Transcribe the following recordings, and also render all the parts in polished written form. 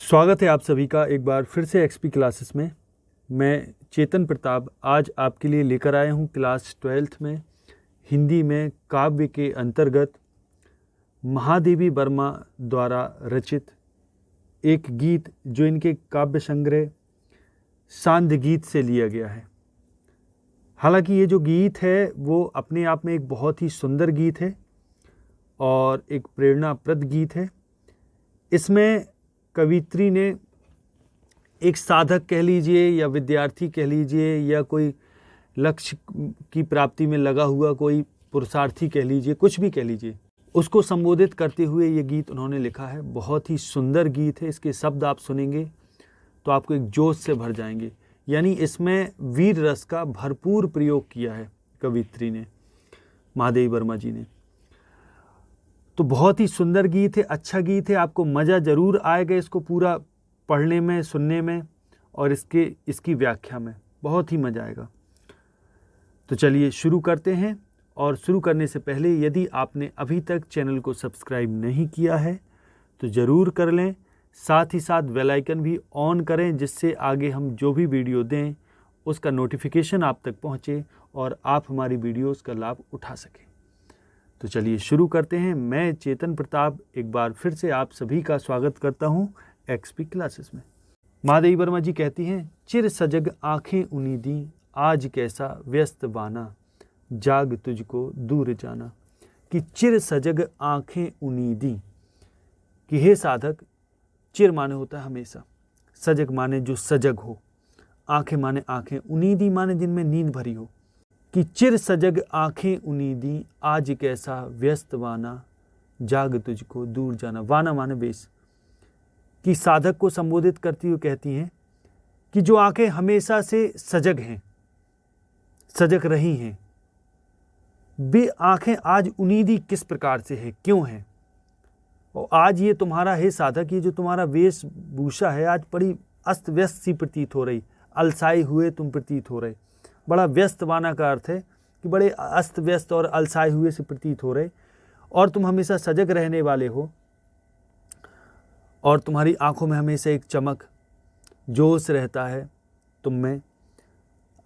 स्वागत है आप सभी का एक बार फिर से एक्सपी क्लासेस में। मैं चेतन प्रताप आज आपके लिए लेकर आया हूँ क्लास 12th में हिंदी में काव्य के अंतर्गत महादेवी वर्मा द्वारा रचित एक गीत जो इनके काव्य संग्रह सांध्य गीत से लिया गया है। हालांकि ये जो गीत है वो अपने आप में एक बहुत ही सुंदर गीत है और एक प्रेरणाप्रद गीत है। इसमें कवित्री ने एक साधक कह लीजिए या विद्यार्थी कह लीजिए या कोई लक्ष्य की प्राप्ति में लगा हुआ कोई पुरुषार्थी कह लीजिए, कुछ भी कह लीजिए, उसको संबोधित करते हुए ये गीत उन्होंने लिखा है। बहुत ही सुंदर गीत है। इसके शब्द आप सुनेंगे तो आपको एक जोश से भर जाएंगे। यानी इसमें वीर रस का भरपूर प्रयोग किया है कवित्री ने, महादेवी वर्मा जी ने। तो बहुत ही सुंदर गीत है, अच्छा गीत है। आपको मज़ा ज़रूर आएगा इसको पूरा पढ़ने में, सुनने में और इसकी व्याख्या में बहुत ही मज़ा आएगा। तो चलिए शुरू करते हैं। और शुरू करने से पहले यदि आपने अभी तक चैनल को सब्सक्राइब नहीं किया है तो ज़रूर कर लें। साथ ही साथ बेल आइकन भी ऑन करें जिससे आगे हम जो भी वीडियो दें उसका नोटिफिकेशन आप तक पहुँचे और आप हमारी वीडियोज़ का लाभ उठा सकें। तो चलिए शुरू करते हैं। मैं चेतन प्रताप एक बार फिर से आप सभी का स्वागत करता हूं एक्सपी क्लासेस में। महादेवी वर्मा जी कहती हैं, चिर सजग आंखें उन्नीदी, आज कैसा व्यस्त बाना, जाग तुझको दूर जाना। कि चिर सजग आंखें उन्नीदी, कि हे साधक, चिर माने होता है हमेशा, सजग माने जो सजग हो, आंखें माने आंखें, उन्नीदी माने जिनमें नींद भरी हो। कि चिर सजग आंखें उन्नीदी, आज कैसा व्यस्त वाना, जाग तुझको दूर जाना। वाना माने वेश। कि साधक को संबोधित करती हुई कहती हैं कि जो आंखें हमेशा से सजग हैं, सजग रही हैं, वे आंखें आज उन्नीदी किस प्रकार से है, क्यों है। और आज ये तुम्हारा हे साधक, ये जो तुम्हारा वेशभूषा है आज बड़ी अस्त व्यस्त सी प्रतीत हो रही, अलसाए हुए तुम प्रतीत हो रहे। बड़ा व्यस्तवाना का अर्थ है कि बड़े अस्त व्यस्त और अलसाए हुए से प्रतीत हो रहे, और तुम हमेशा सजग रहने वाले हो और तुम्हारी आंखों में हमेशा एक चमक, जोश रहता है तुम में।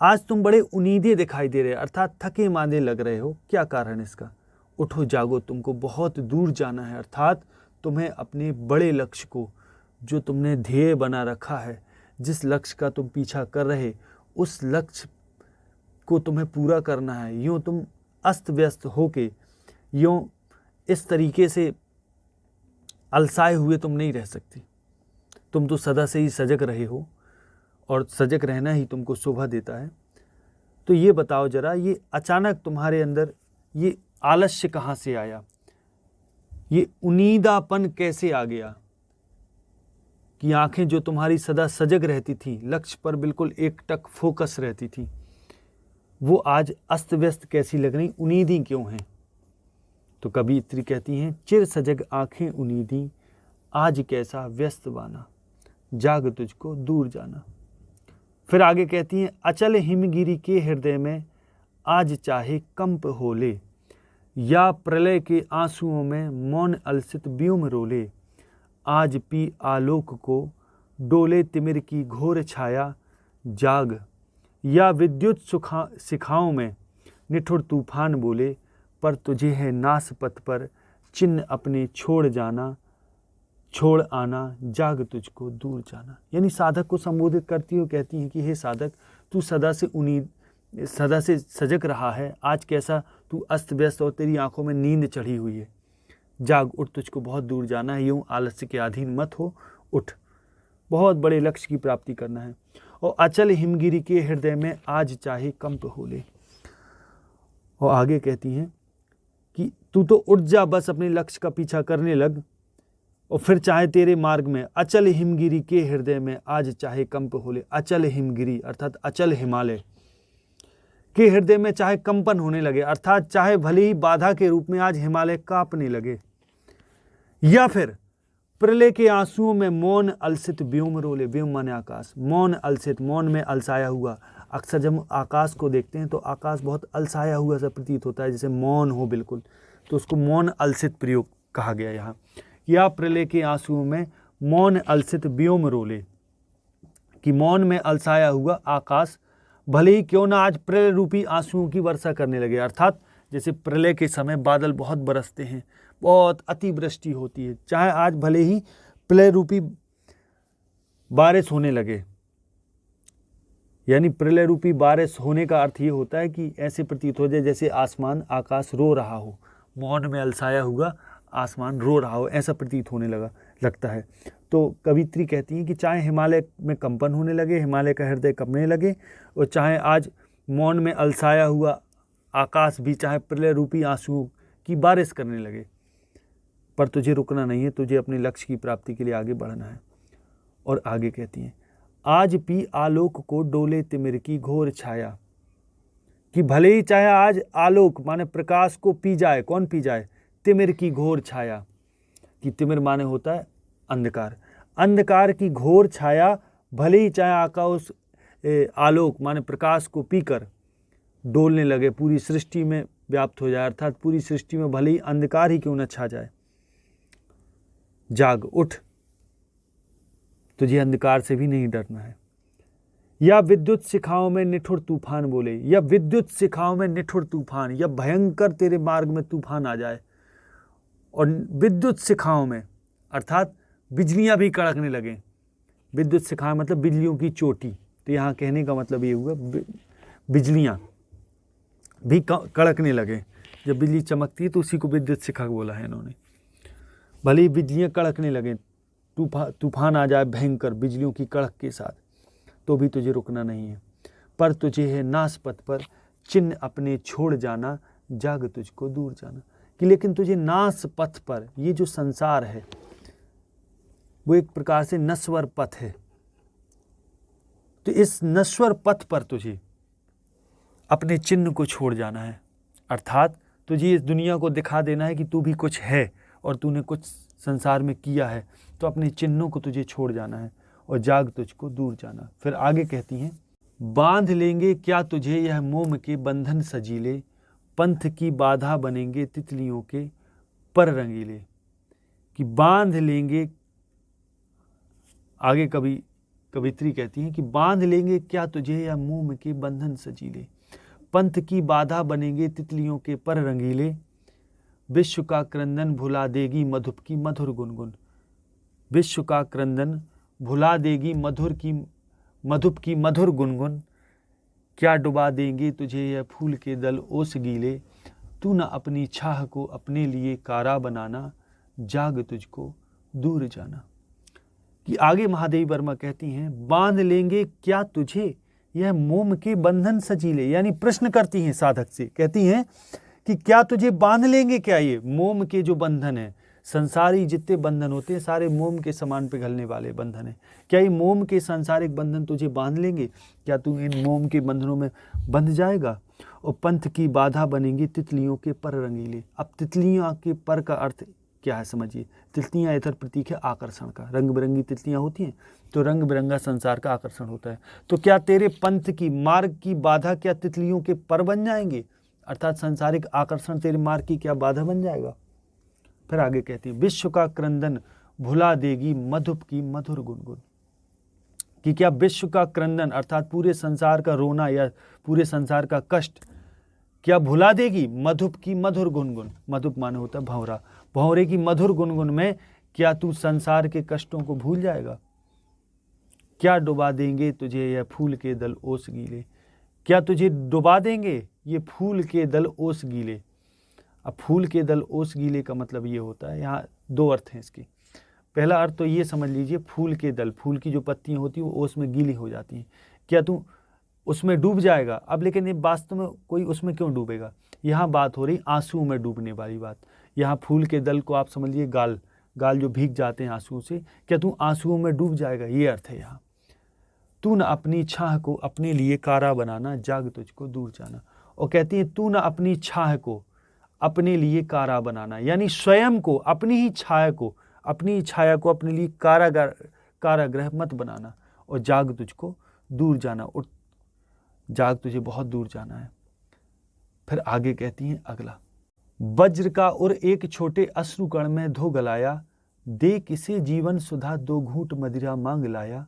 आज तुम बड़े उन्नीदे दिखाई दे रहे, अर्थात थके मांदे लग रहे हो। क्या कारण इसका? उठो जागो, तुमको बहुत दूर जाना है। अर्थात तुम्हें अपने बड़े लक्ष्य को, जो तुमने ध्येय बना रखा है, जिस लक्ष्य का तुम पीछा कर रहे, उस लक्ष्य को तुम्हें पूरा करना है। यूँ तुम अस्त व्यस्त होके, यूँ इस तरीके से अलसाए हुए तुम नहीं रह सकती। तुम तो सदा से ही सजग रहे हो और सजग रहना ही तुमको शोभा देता है। तो ये बताओ जरा, ये अचानक तुम्हारे अंदर ये आलस्य कहाँ से आया, ये उन्नीदापन कैसे आ गया कि आंखें जो तुम्हारी सदा सजग रहती थी, लक्ष्य पर बिल्कुल एकटक फोकस रहती थी, वो आज अस्त व्यस्त कैसी लग रही, उन्नीदी क्यों हैं। तो कवियत्री कहती हैं, चिर सजग आंखें उन्नीदी, आज कैसा व्यस्त बाना, जाग तुझको दूर जाना। फिर आगे कहती हैं, अचल हिमगिरी के हृदय में, आज चाहे कंप होले, या प्रलय के आंसुओं में मौन अलसित व्योम रोले। आज पी आलोक को डोले तिमिर की घोर छाया, जाग। या विद्युत शिखाओं में निठुर तूफान बोले, पर तुझे है नास पथ पर चिन्ह अपने छोड़ जाना, छोड़ आना, जाग तुझको दूर जाना। यानी साधक को संबोधित करती हुई कहती हैं कि हे साधक, तू सदा से सजग रहा है, आज कैसा तू अस्त व्यस्त और तेरी आंखों में नींद चढ़ी हुई है। जाग, उठ, तुझको बहुत दूर जाना है। यूँ आलस्य के अधीन मत हो, उठ, बहुत बड़े लक्ष्य की प्राप्ति करना है। और अचल हिमगिरी के हृदय में, आज चाहे कंप होले। और आगे कहती हैं कि तू तो उठ जा, बस अपने लक्ष्य का पीछा करने लग, और फिर चाहे तेरे मार्ग में अचल हिमगिरी के हृदय में, आज चाहे कंप होले। अचल हिमगिरी अर्थात अचल हिमालय के हृदय में चाहे कंपन होने लगे, अर्थात चाहे भले ही बाधा के रूप में आज हिमालय कांपने लगे। या फिर प्रलय के आंसुओं में मौन अलसित व्योम रोले। व्योम माने आकाश, मौन अलसित, मौन में अलसाया हुआ। अक्सर जब आकाश को देखते हैं तो आकाश बहुत अलसाया हुआ सा प्रतीत होता है, जैसे मौन हो बिल्कुल, तो उसको मौन अलसित प्रयोग कहा गया यहाँ। या प्रलय के आंसुओं में मौन अलसित व्योम रोले, कि मौन में अलसाया हुआ आकाश भले ही क्यों ना आज प्रलय रूपी आंसुओं की वर्षा करने लगे। अर्थात जैसे प्रलय के समय बादल बहुत बरसते हैं, बहुत अतिवृष्टि होती है, चाहे आज भले ही प्रलय रूपी बारिश होने लगे। यानी प्रलय रूपी बारिश होने का अर्थ ये होता है कि ऐसे प्रतीत हो जाए जैसे आसमान आकाश रो रहा हो, मौन में अलसाया हुआ आसमान रो रहा हो, ऐसा प्रतीत होने लगता है। तो कवित्री कहती हैं कि चाहे हिमालय में कंपन होने लगे, हिमालय का हृदय कंपने लगे, और चाहे आज मौन में अलसाया हुआ आकाश भी चाहे प्रलय रूपी आंसुओं की बारिश करने लगे, पर तुझे रुकना नहीं है, तुझे अपने लक्ष्य की प्राप्ति के लिए आगे बढ़ना है। और आगे कहती हैं, आज पी आलोक को डोले तिमिर की घोर छाया, कि भले ही चाहे आज आलोक माने प्रकाश को पी जाए, कौन पी जाए? तिमिर की घोर छाया, कि तिमिर माने होता है अंधकार, अंधकार की घोर छाया भले ही चाहे आकाश आलोक माने प्रकाश को पीकर डोलने लगे, पूरी सृष्टि में व्याप्त हो जाए, अर्थात पूरी सृष्टि में भले ही अंधकार ही क्यों न छा जाए, जाग उठ, तुझे अंधकार से भी नहीं डरना है। या विद्युत शिखाओं में निठुर तूफान बोले, या विद्युत शिखाओं में निठुर तूफान, या भयंकर तेरे मार्ग में तूफान आ जाए, और विद्युत शिखाओं में अर्थात बिजलियां भी कड़कने लगें। विद्युत शिखा मतलब बिजलियों की चोटी, तो यहाँ कहने का मतलब ये हुआ बिजलियां भी कड़कने लगे। जब बिजली चमकती है तो उसी को विद्युत शिखा बोला है इन्होंने। भले ही बिजलियां कड़कने लगें, तूफान आ जाए भयंकर बिजलियों की कड़क के साथ, तो भी तुझे रुकना नहीं है। पर तुझे है नास पथ पर चिन्ह अपने छोड़ जाना, जाग तुझको दूर जाना, कि लेकिन तुझे नास पथ पर, ये जो संसार है वो एक प्रकार से नश्वर पथ है, तो इस नश्वर पथ पर तुझे अपने चिन्ह को छोड़ जाना है। अर्थात तुझे इस दुनिया को दिखा देना है कि तू भी कुछ है और तूने कुछ संसार में किया है, तो अपने चिन्हों को तुझे छोड़ जाना है और जाग तुझको दूर जाना। फिर आगे कहती हैं, बांध लेंगे क्या तुझे यह मोम के बंधन सजीले, पंथ की बाधा बनेंगे तितलियों के पर रंगीले, कि बांध लेंगे। आगे कवित्री कहती हैं कि बांध लेंगे क्या तुझे यह मोम के बंधन सजीले, पंथ की बाधा बनेंगे तितलियों के पर रंगीले, विश्व का क्रंदन भुला देगी मधुप की मधुर गुनगुन, विश्व का क्रंदन भुला देगी मधुप की मधुर गुनगुन, क्या डुबा देंगे तुझे यह फूल के दल ओस गीले, तू न अपनी छाह को अपने लिए कारा बनाना, जाग तुझको दूर जाना। कि आगे महादेवी वर्मा कहती हैं, बांध लेंगे क्या तुझे यह मोम के बंधन सजीले, यानी प्रश्न करती हैं साधक से, कहती हैं कि क्या तुझे बांध लेंगे क्या ये मोम के जो बंधन है, संसारी जितने बंधन होते हैं सारे मोम के समान पिघलने वाले बंधन है, क्या ये मोम के सांसारिक बंधन तुझे बांध लेंगे? क्या तू इन मोम के बंधनों में बंध जाएगा? और पंथ की बाधा बनेंगी तितलियों के पर रंगीले। अब तितलियां के पर का अर्थ क्या है समझिए। तितलियां इधर प्रतीक है आकर्षण का, रंग बिरंगी तितलियां होती हैं तो रंग बिरंगा संसार का आकर्षण होता है। तो क्या तेरे पंथ की मार्ग की बाधा क्या तितलियों के पर बन जाएंगे, अर्थात सांसारिक आकर्षण तेरे मार्ग की क्या बाधा बन जाएगा? फिर आगे कहती है, विश्व का क्रंदन भुला देगी मधुप की मधुर गुनगुन, कि क्या विश्व का क्रंदन अर्थात पूरे संसार का रोना या पूरे संसार का कष्ट क्या भुला देगी मधुप की मधुर गुनगुन। मधुप माने होता है भंवरा, भंवरे की मधुर गुनगुन में क्या तू संसार के कष्टों को भूल जाएगा? क्या डुबा देंगे तुझे यह फूल के दल ओस गीले, क्या तुझे डुबा देंगे ये फूल के दल ओस गीले। अब फूल के दल ओस गीले का मतलब ये होता है, यहाँ दो अर्थ हैं इसके। पहला अर्थ तो ये समझ लीजिए, फूल के दल, फूल की जो पत्तियां होती हैं वो ओस में गीली हो जाती हैं, क्या तू उसमें डूब जाएगा? अब लेकिन ये वास्तव में कोई उसमें क्यों डूबेगा? यहाँ बात हो रही आंसू में डूबने वाली बात। यहाँ फूल के दल को आप समझिए गाल जो भीग जाते हैं आंसुओं से, क्या तू आंसुओं में डूब जाएगा, ये अर्थ है यहाँ। तू न अपनी छाह को अपने लिए कारा बनाना, जाग तुझको दूर जाना। और कहती है तू न अपनी छाह को अपने लिए कारा बनाना, यानी स्वयं को, अपनी ही छाया को, अपनी छाया को अपने लिए कारागृह मत बनाना, और जाग तुझको दूर जाना, उठ जाग तुझे बहुत दूर जाना है। फिर आगे कहती हैं अगला, वज्र का उर एक छोटे अश्रुकण में धो गलाया, दे किसे जीवन सुधा दो घूंट मदिरा मांग लाया,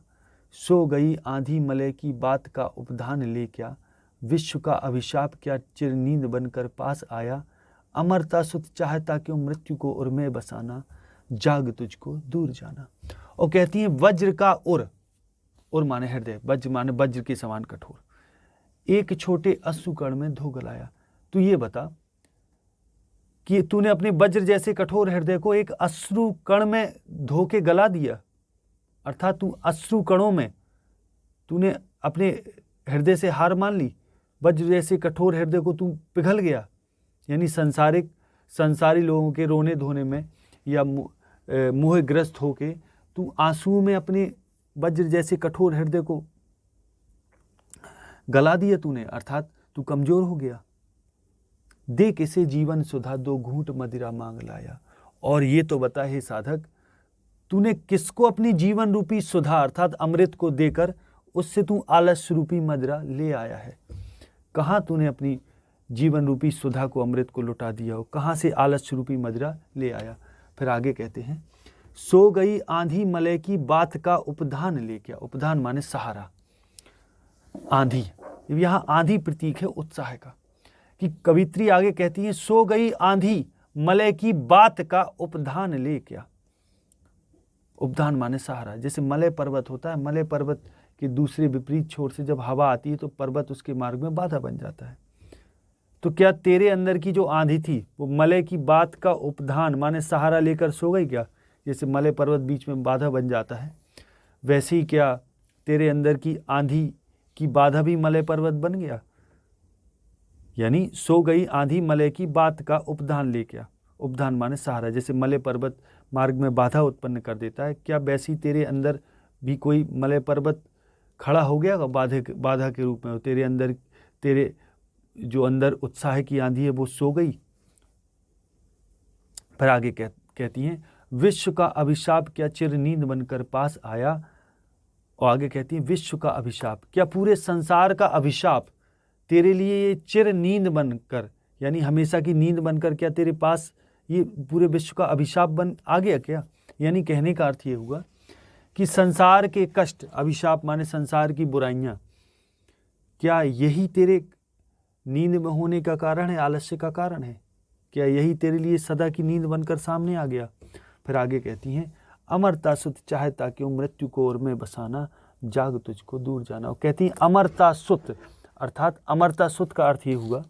सो गई आंधी मलय की बात का उपधान ले क्या, विश्व का अभिशाप क्या चिर नींद बनकर पास आया, अमरता सुत चाहता क्यों मृत्यु को उर में बसाना, जाग तुझको दूर जाना। और कहती है वज्र का उर माने हृदय, वज्र माने वज्र के समान कठोर, एक छोटे अश्रुकण में धो गलाया। तू ये बता कि तूने अपने वज्र जैसे कठोर हृदय को एक अश्रुकण में धो के गला दिया, अर्थात तू अश्रुकणों में तूने अपने हृदय से हार मान ली, वज्र जैसे कठोर हृदय को तू पिघल गया, यानी संसारी लोगों के रोने धोने में या मोहग्रस्त होके तू आंसुओं में अपने वज्र जैसे कठोर हृदय को गला दिया तूने, अर्थात तू कमजोर हो गया। दे किसे जीवन सुधा दो घूंट मदिरा मांग लाया। और ये तो बता हे साधक, तूने किसको अपनी जीवन रूपी सुधा अर्थात अमृत को देकर उससे तू आलस्य रूपी मदिरा ले आया है। कहाँ तूने अपनी जीवन रूपी सुधा को, अमृत को लुटा दिया हो, कहाँ से आलस्य रूपी मदिरा ले आया। फिर आगे कहते हैं सो गई आंधी मलय की बात का उपधान ले क्या। उपधान माने सहारा, आंधी, यहाँ आंधी प्रतीक है उत्साह का, कि कवित्री आगे कहती है सो गई आंधी मलय की बात का उपधान ले क्या। उपधान माने सहारा, जैसे मलय पर्वत होता है, मलय पर्वत के दूसरे विपरीत छोर से जब हवा आती है तो पर्वत उसके मार्ग में बाधा बन जाता है। तो क्या तेरे अंदर की जो आंधी थी वो मलय की बात का उपधान माने सहारा लेकर सो गई क्या। जैसे मलय पर्वत बीच में बाधा बन जाता है, वैसे ही क्या तेरे अंदर की आंधी की बाधा भी मलय पर्वत बन गया। यानी सो गई आंधी मलय की बात का उपधान ले क्या। उपधान माने सहारा, जैसे मलय पर्वत मार्ग में बाधा उत्पन्न कर देता है, क्या वैसी तेरे अंदर भी कोई मलय पर्वत खड़ा हो गया बाधा के रूप में। तेरे अंदर, तेरे जो अंदर उत्साह की आंधी है वो सो गई। फिर आगे कहती हैं विश्व का अभिशाप क्या चिर नींद बनकर पास आया। और आगे कहती है विश्व का अभिशाप, क्या पूरे संसार का अभिशाप तेरे लिए ये चिर नींद बनकर, यानी हमेशा की नींद बनकर क्या तेरे पास ये पूरे विश्व का अभिशाप बन आ गया क्या। यानी कहने का अर्थ ये हुआ कि संसार के कष्ट, अभिशाप माने संसार की बुराइयां, क्या यही तेरे नींद में होने का कारण है, आलस्य का कारण है। क्या यही तेरे लिए सदा की नींद बनकर सामने आ गया। फिर आगे कहती हैं अमरता सुत चाहता क्यों मृत्यु को ओर में बसाना, जाग तुझको दूर जाना। और कहती हैं अमरता सुत, अर्थात अमरता सुत का अर्थ ये हुआ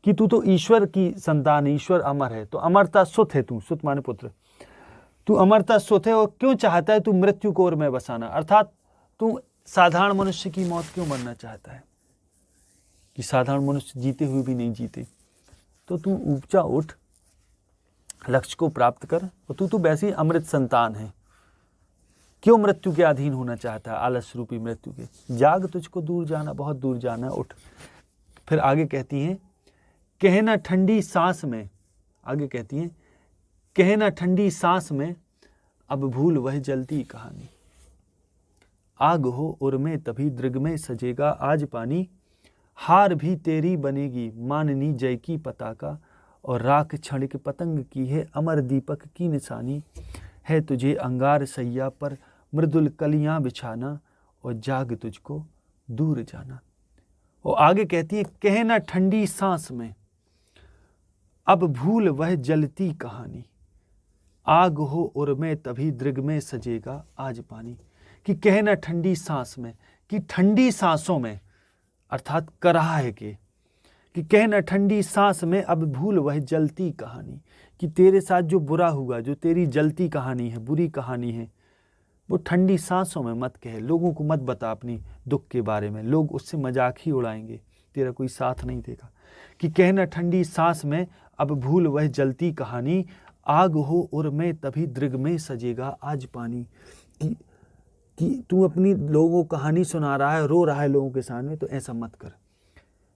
कि तू तो ईश्वर की संतान, ईश्वर अमर है, तो अमरता सुत है तू, सुत माने पुत्र, तू अमरता सुत है और क्यों चाहता है तू मृत्यु को ओर में बसाना, अर्थात तू साधारण मनुष्य की मौत क्यों मरना चाहता है, कि साधारण मनुष्य जीते हुए भी नहीं जीते। तो तू ऊंचा उठ, लक्ष्य को प्राप्त कर, और तू तो वैसे ही अमृत संतान है, क्यों मृत्यु के अधीन होना चाहता है, आलस्य रूपी मृत्यु के। जाग तुझको दूर जाना, बहुत दूर जाना, उठ। फिर आगे कहती हैं कहना ठंडी सांस में, आगे कहती हैं कहना ठंडी सांस में अब भूल वह जलती कहानी, आग हो उर में तभी दृग में सजेगा आज पानी, हार भी तेरी बनेगी माननी जय की पताका, और राख क्षणिक पतंग की है अमर दीपक की निशानी, है तुझे अंगार सैया पर मृदुल कलियां बिछाना, और जाग तुझको दूर जाना। और आगे कहती है कहना ठंडी सांस में अब भूल वह जलती कहानी, आग हो उर में तभी दृग में सजेगा आज पानी। कि कहना ठंडी सांस में, कि ठंडी सांसों में, अर्थात कराह के, कि कहना ठंडी सांस में अब भूल वह जलती कहानी, कि तेरे साथ जो बुरा हुआ, जो तेरी जलती कहानी है, बुरी कहानी है, वो ठंडी सांसों में मत कहे, लोगों को मत बता अपनी दुख के बारे में, लोग उससे मजाक ही उड़ाएंगे, तेरा कोई साथ नहीं देगा। कि कहना ठंडी सांस में अब भूल वह जलती कहानी, आग हो उर में तभी दृग में सजेगा आज पानी। कि तू अपनी लोगों को कहानी सुना रहा है, रो रहा है लोगों के सामने, तो ऐसा मत कर।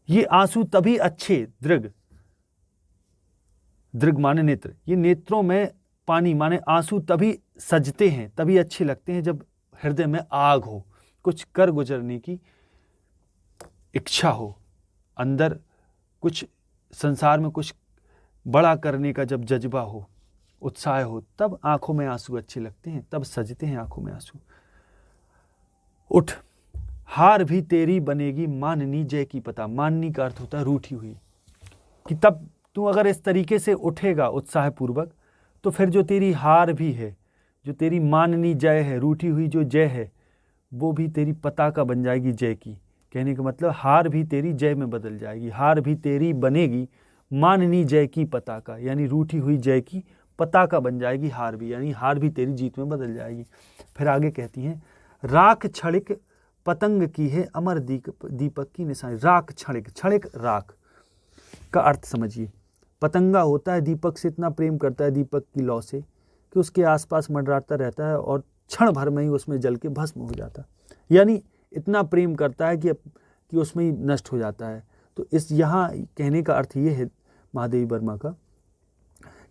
ये आंसू तभी अच्छे, दृग, दृग माने नेत्र, ये नेत्रों में पानी माने आंसू तभी सजते हैं, तभी अच्छे लगते हैं जब हृदय में आग हो, कुछ कर गुजरने की इच्छा हो, अंदर कुछ संसार में कुछ बड़ा करने का जब जज्बा हो, उत्साह हो, तब आंखों में आंसू अच्छे लगते हैं, तब सजते हैं आंखों में आंसू। उठ, हार भी तेरी बनेगी माननी जय की पता। माननी का अर्थ होता है रूठी हुई, कि तब तू अगर इस तरीके से उठेगा उत्साहपूर्वक, तो फिर जो तेरी हार भी है, जो तेरी माननी जय है, रूठी हुई जो जय है, वो भी तेरी पताका बन जाएगी जय की। कहने का मतलब हार भी तेरी जय में बदल जाएगी, हार भी तेरी बनेगी माननी जय की पताका, यानी रूठी हुई जय की पताका बन जाएगी हार भी, यानी हार भी तेरी जीत में बदल जाएगी। फिर आगे कहती हैं, राख क्षणिक पतंग की है अमर दीपक की निशानी। राख क्षणिक, क्षणिक राख का अर्थ समझिए। पतंगा होता है, दीपक से इतना प्रेम करता है, दीपक की लौ से, कि उसके आसपास मंडराता रहता है और क्षण भर में ही उसमें जल के भस्म हो जाता है। यानी इतना प्रेम करता है कि उसमें ही नष्ट हो जाता है। तो इस यहाँ कहने का अर्थ ये है महादेवी वर्मा का,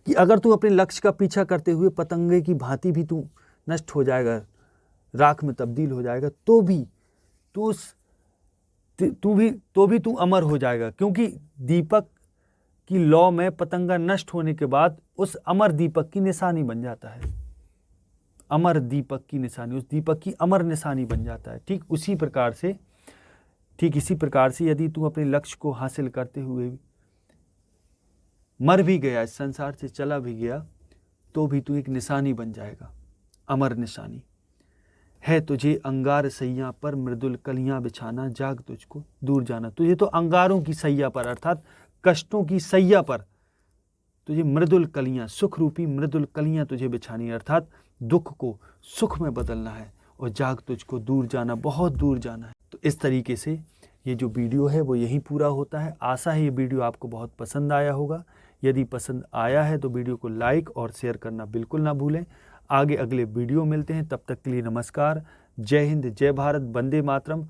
कि अगर तू अपने लक्ष्य का पीछा करते हुए पतंगे की भांति भी तू नष्ट हो जाएगा, राख में तब्दील हो जाएगा, तो भी तू अमर हो जाएगा, क्योंकि दीपक की लौ में पतंगा नष्ट होने के बाद उस अमर दीपक की निशानी बन जाता है। अमर दीपक की निशानी, उस दीपक की अमर निशानी बन जाता है। ठीक इसी प्रकार से यदि तू अपने लक्ष्य को हासिल करते हुए मर भी गया, इस संसार से चला भी गया, तो भी तू एक निशानी बन जाएगा, अमर निशानी। है तुझे अंगार सैया पर मृदुल कलियां बिछाना, जाग तुझको दूर जाना। तुझे तो अंगारों की सैया पर, अर्थात कष्टों की सैया पर तुझे मृदुल कलियां, सुख रूपी मृदुल कलियां तुझे बिछानी, अर्थात दुख को सुख में बदलना है, और जाग तुझको दूर जाना, बहुत दूर जाना है। तो इस तरीके से ये जो वीडियो है वो यहीं पूरा होता है। आशा है ये वीडियो आपको बहुत पसंद आया होगा। यदि पसंद आया है तो वीडियो को लाइक और शेयर करना बिल्कुल ना भूलें। आगे अगले वीडियो मिलते हैं, तब तक के लिए नमस्कार। जय हिंद, जय भारत, वंदे मातरम।